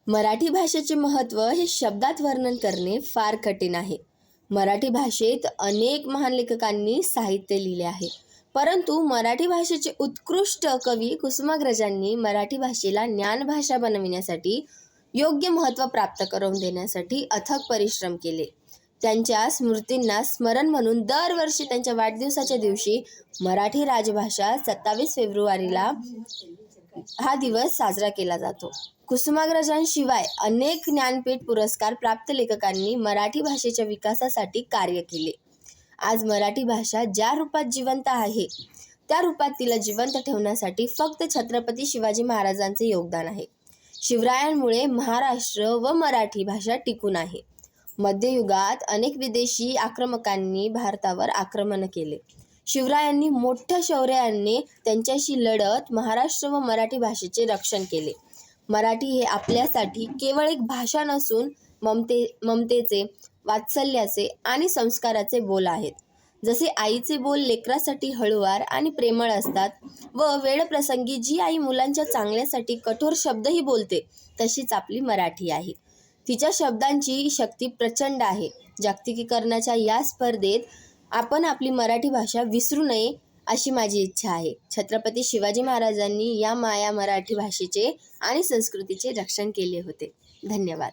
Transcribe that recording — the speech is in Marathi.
मराठी भाषेचे महत्त्व हे शब्दात वर्णन करणे फार कठीण आहे. मराठी भाषेत अनेक महान लेखकांनी साहित्य लिहिले आहे. परंतु मराठी भाषेचे उत्कृष्ट कवी कुसुमाग्रजांनी मराठी भाषेला ज्ञानभाषा बनविण्यासाठी, योग्य महत्त्व प्राप्त करून देण्यासाठी अथक परिश्रम केले. त्यांच्या स्मृतींना स्मरण म्हणून दरवर्षी त्यांच्या वाढदिवसाच्या दिवशी मराठी राजभाषा 27 फेब्रुवारीला हा दिवस साजरा केला जातो. कुसुमाग्रजांशिवाय अनेक ज्ञानपीठ पुरस्कार प्राप्त लेखकांनी मराठी भाषेच्या विकासासाठी कार्य केले. आज मराठी भाषा ज्या रूपात जिवंत आहे, त्या रूपात तिला जिवंत ठेवण्यासाठी फक्त छत्रपती शिवाजी महाराजांचे योगदान आहे. शिवरायांमुळे महाराष्ट्र व मराठी भाषा टिकून आहे. मध्ययुगात अनेक विदेशी आक्रमकांनी भारतावर आक्रमण केले. शिवरायांनी मोठ्या शौर्याने त्यांच्याशी लढत महाराष्ट्र व मराठी भाषेचे रक्षण केले. मराठी हे आपल्यासाठी केवळ एक भाषा नसून ममतेचे, वात्सल्याचे आणि संस्काराचे बोल आहेत. जसे आईचे बोल लेकरासाठी हळूवार आणि प्रेमळ असतात व वेळप्रसंगी जी आई मुलांच्या चांगल्यासाठी कठोर शब्दही बोलते, तशीच आपली मराठी आहे. तिच्या शब्दांची शक्ती प्रचंड आहे. जागतिकीकरणाच्या या स्पर्धेत आपण आपली मराठी भाषा विसरू नये अशी माझी इच्छा आहे. छत्रपती शिवाजी महाराजांनी या माया मराठी भाषेचे आणि संस्कृतीचे रक्षण केले होते. धन्यवाद.